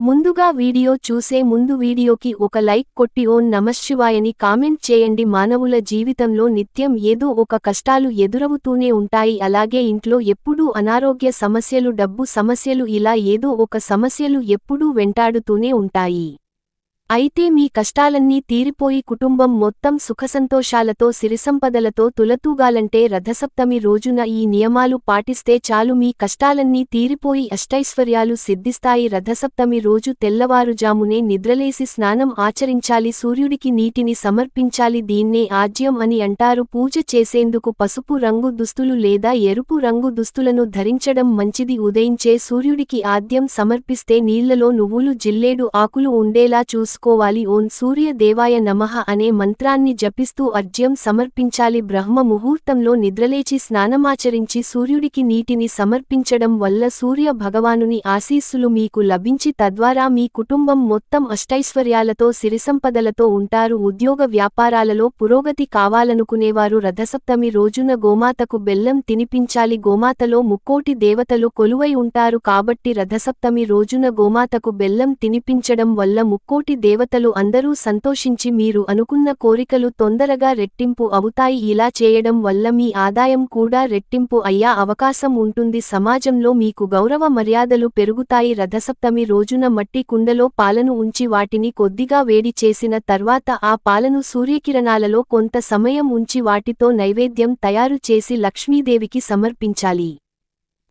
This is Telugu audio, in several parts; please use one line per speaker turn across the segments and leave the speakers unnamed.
ముందుగా వీడియో చూసే ముందు వీడియోకి ఒక లైక్ కొట్టి ఓం నమఃశివాయని కామెంట్ చేయండి. మానవుల జీవితంలో నిత్యం ఏదో ఒక కష్టాలు ఎదురవుతూనే ఉంటాయి. అలాగే ఇంట్లో ఎప్పుడూ అనారోగ్య సమస్యలు, డబ్బు సమస్యలు, ఇలా ఏదో ఒక సమస్యలు ఎప్పుడూ వెంటాడుతూనే ఉంటాయి. అయితే మీ కష్టాలన్నీ తీరిపోయి కుటుంబం మొత్తం సుఖసంతోషాలతో సిరిసంపదలతో తులతూగాలంటే రథసప్తమి రోజున ఈ నియమాలు పాటిస్తే చాలు. మీ కష్టాలన్నీ తీరిపోయి అష్టైశ్వర్యాలు సిద్ధిస్తాయి. రథసప్తమి రోజు తెల్లవారుజామునే నిద్రలేసి స్నానం ఆచరించాలి. సూర్యుడికి నీటిని సమర్పించాలి. దీన్నే ఆజ్యం అని అంటారు. పూజ చేసేందుకు పసుపు రంగు దుస్తులు లేదా ఎరుపు రంగు దుస్తులను ధరించడం మంచిది. ఉదయించే సూర్యుడికి ఆద్యం సమర్పిస్తే నీళ్లలో నువ్వులు, జిల్లేడు ఆకులు ఉండేలా చూసుకోవాలి. ఓం సూర్య దేవాయ నమః అనే మంత్రాన్ని జపిస్తూ అర్ఘ్యం సమర్పించాలి. బ్రహ్మ ముహూర్తంలో నిద్రలేచి స్నానమాచరించి సూర్యుడికి నీటిని సమర్పించడం వల్ల సూర్య భగవానుని ఆశీస్సులు మీకు లభించి తద్వారా మీ కుటుంబం మొత్తం అష్టైశ్వర్యాలతో సిరిసంపదలతో ఉంటారు. ఉద్యోగ వ్యాపారాలలో పురోగతి కావాలనుకునేవారు రథసప్తమి రోజున గోమాతకు బెల్లం తినిపించాలి. గోమాతలో ముక్కోటి దేవతలు కొలువై ఉంటారు కాబట్టి రథసప్తమి రోజున గోమాతకు బెల్లం తినిపించడం వల్ల ముక్కోటి దేవతలు అందరూ సంతోషించి మీరు అనుకున్న కోరికలు తొందరగా రెట్టింపు అవుతాయి. ఇలా చేయడం వల్ల మీ ఆదాయం కూడా రెట్టింపు అయ్యే అవకాశం ఉంటుంది. సమాజంలో మీకు గౌరవ మర్యాదలు పెరుగుతాయి. రథసప్తమి రోజున మట్టి కుండలో పాలను ఉంచి వాటిని కొద్దిగా వేడి చేసిన తర్వాత ఆ పాలను సూర్యకిరణాలలో కొంత సమయం ఉంచి వాటితో నైవేద్యం తయారు చేసి లక్ష్మీదేవికి సమర్పించాలి.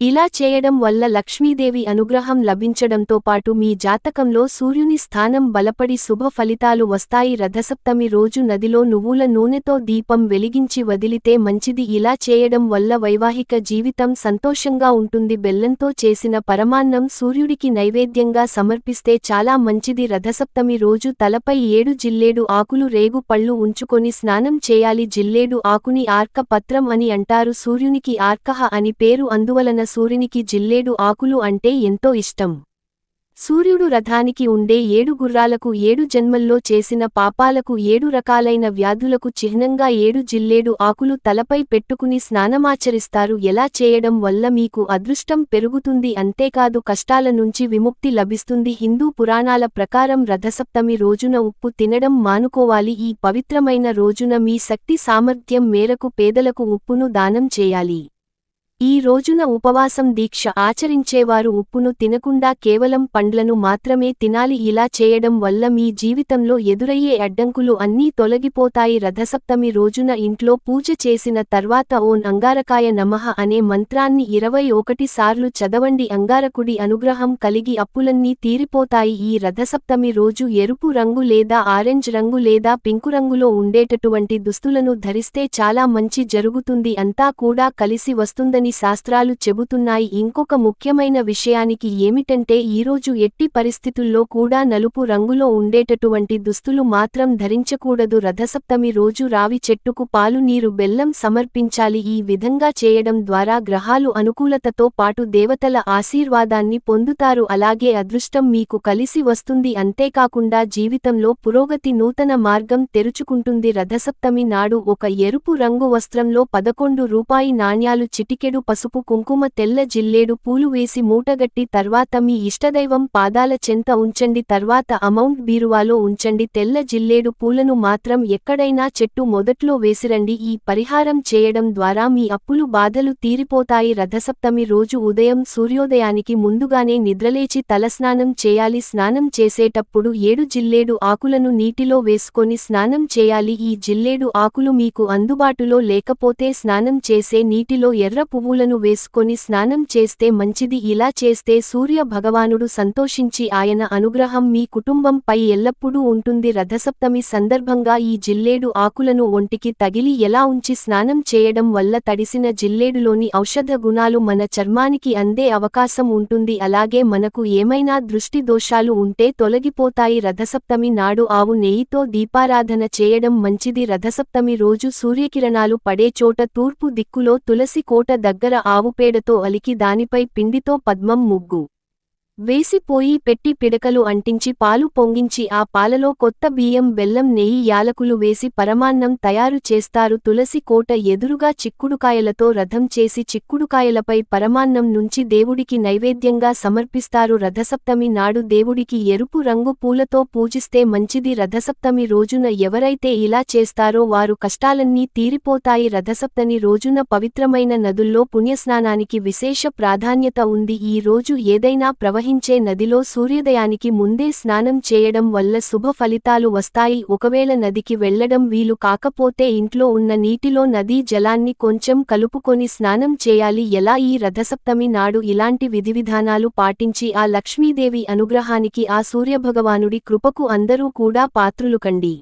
ఇలా చేయడం వల్ల లక్ష్మీదేవి అనుగ్రహం లభించడంతో పాటు మీ జాతకంలో సూర్యుని స్థానం బలపడి శుభ ఫలితాలు వస్తాయి. రథసప్తమి రోజు నదిలో నువ్వుల నూనెతో దీపం వెలిగించి వదిలితే మంచిది. ఇలా చేయడం వల్ల వైవాహిక జీవితం సంతోషంగా ఉంటుంది. బెల్లంతో చేసిన పరమాన్నం సూర్యుడికి నైవేద్యంగా సమర్పిస్తే చాలా మంచిది. రథసప్తమి రోజు తలపై 7 జిల్లేడు ఆకులు, రేగు పళ్ళు ఉంచుకొని స్నానం చేయాలి. జిల్లేడు ఆకుని ఆర్క పత్రం అని అంటారు. సూర్యునికి ఆర్కహ అని పేరు. అందువలన సూర్యునికి జిల్లేడు ఆకులు అంటే ఎంతో ఇష్టం. సూర్యుడు రథానికి ఉండే 7 గుర్రాలకు 7 జన్మల్లో చేసిన పాపాలకు 7 రకాలైన వ్యాధులకు చిహ్నంగా 7 జిల్లేడు ఆకులు తలపై పెట్టుకుని స్నానమాచరిస్తారు. ఎలా చేయడం వల్ల మీకు అదృష్టం పెరుగుతుంది, అంతేకాదు కష్టాల నుంచి విముక్తి లభిస్తుంది. హిందూ పురాణాల ప్రకారం రథసప్తమి రోజున ఉప్పు తినడం మానుకోవాలి. ఈ పవిత్రమైన రోజున మీ శక్తి సామర్థ్యం మేరకు పేదలకు ఉప్పును దానం చేయాలి. ఈ రోజున ఉపవాసం దీక్ష ఆచరించేవారు ఉప్పును తినకుండా కేవలం పండ్లను మాత్రమే తినాలి. ఇలా చేయడం వల్ల మీ జీవితంలో ఎదురయ్యే అడ్డంకులు అన్నీ తొలగిపోతాయి. రథసప్తమి రోజున ఇంట్లో పూజ చేసిన తర్వాత ఓం అంగారకాయ నమః అనే మంత్రాన్ని 21 సార్లు చదవండి. అంగారకుడి అనుగ్రహం కలిగి అప్పులన్నీ తీరిపోతాయి. ఈ రథసప్తమి రోజు ఎరుపు రంగు లేదా ఆరెంజ్ రంగు లేదా పింకు రంగులో ఉండేటటువంటి దుస్తులను ధరిస్తే చాలా మంచి జరుగుతుంది. అంతా కూడా కలిసి వస్తుందని శాస్త్రాలు చెబుతున్నాయి. ఇంకొక ముఖ్యమైన విషయానికి ఏమిటంటే ఈరోజు ఎట్టి పరిస్థితుల్లో కూడా నలుపు రంగులో ఉండేటటువంటి దుస్తులు మాత్రం ధరించకూడదు. రథసప్తమి రోజు రావి చెట్టుకు పాలు, నీరు, బెల్లం సమర్పించాలి. ఈ విధంగా చేయడం ద్వారా గ్రహాలు అనుకూలతతో పాటు దేవతల ఆశీర్వాదాన్ని పొందుతారు. అలాగే అదృష్టం మీకు కలిసి వస్తుంది. అంతేకాకుండా జీవితంలో పురోగతి, నూతన మార్గం తెరుచుకుంటుంది. రథసప్తమి నాడు ఒక ఎరుపు రంగు వస్త్రంలో 11 రూపాయి నాణ్యాలు, చిటికెడు పసుపు, కుంకుమ, తెల్ల జిల్లేడు పూలు వేసి మూటగట్టి తర్వాత మీ ఇష్టదైవం పాదాల చెంత ఉంచండి. తర్వాత అమౌంట్ బీరువాలో ఉంచండి. తెల్ల జిల్లేడు పూలను మాత్రం ఎక్కడైనా చెట్టు మొదట్లో వేసిరండి. ఈ పరిహారం చేయడం ద్వారా మీ అప్పులు, బాధలు తీరిపోతాయి. రథసప్తమి రోజు ఉదయం సూర్యోదయానికి ముందుగానే నిద్రలేచి తలస్నానం చేయాలి. స్నానం చేసేటప్పుడు 7 జిల్లేడు ఆకులను నీటిలో వేసుకొని స్నానం చేయాలి. ఈ జిల్లేడు ఆకులు మీకు అందుబాటులో లేకపోతే స్నానం చేసే నీటిలో ఎర్ర పువ్వులను వేసుకొని స్నానం చేస్తే మంచిది. ఇలా చేస్తే సూర్య భగవానుడు సంతోషించి ఆయన అనుగ్రహం మీ కుటుంబంపై ఎల్లప్పుడూ ఉంటుంది. రథసప్తమి సందర్భంగా ఈ జిల్లేడు ఆకులను ఒంటికి తగిలి ఎలా ఉంచి స్నానం చేయడం వల్ల తడిసిన జిల్లేడులోని ఔషధ గుణాలు మన చర్మానికి అందే అవకాశం ఉంటుంది. అలాగే మనకు ఏమైనా దృష్టి దోషాలు ఉంటే తొలగిపోతాయి. రథసప్తమి నాడు ఆవు నెయ్యితో దీపారాధన చేయడం మంచిది. రథసప్తమి రోజు సూర్యకిరణాలు పడే చోట తూర్పు దిక్కులో తులసి కోట దగ్గర ఆవుపేడతో అలికి దానిపై పిండితో పద్మం ముగ్గు వేసిపోయి పెట్టి పిడకలు అంటించి పాలు పొంగించి ఆ పాలలో కొత్త బియ్యం బెల్లం నెయ్యి యాలకులు వేసి పరమాన్నం తయారు చేస్తారు. తులసి కోట ఎదురుగా చిక్కుడుకాయలతో రథం చేసి చిక్కుడుకాయలపై పరమాన్నం నుంచి దేవుడికి నైవేద్యంగా సమర్పిస్తారు. రథసప్తమి నాడు దేవుడికి ఎరుపు రంగు పూలతో పూజిస్తే మంచిది. రథసప్తమి రోజున ఎవరైతే ఇలా చేస్తారో వారు కష్టాలన్నీ తీరిపోతాయి. రథసప్తమి రోజున పవిత్రమైన నదుల్లో పుణ్యస్నానానికి విశేష ప్రాధాన్యత ఉంది. ఈ రోజు ఏదైనా ప్రవహించే నదిలో సూర్యోదయానికి ముందే స్నానం చేయడం వల్ల శుభ ఫలితాలు వస్తాయి. ఒకవేళ నదికి వెళ్లడం వీలు కాకపోతే ఇంట్లో ఉన్న నీటిలో నదీ జలాన్ని కొంచెం కలుపుకొని స్నానం చేయాలి. ఎలా? ఈ రథసప్తమి నాడు ఇలాంటి విధివిధానాలు పాటించి ఆ లక్ష్మీదేవి అనుగ్రహానికి ఆ సూర్యభగవానుడి కృపకు అందరూ కూడా పాత్రులు కండి.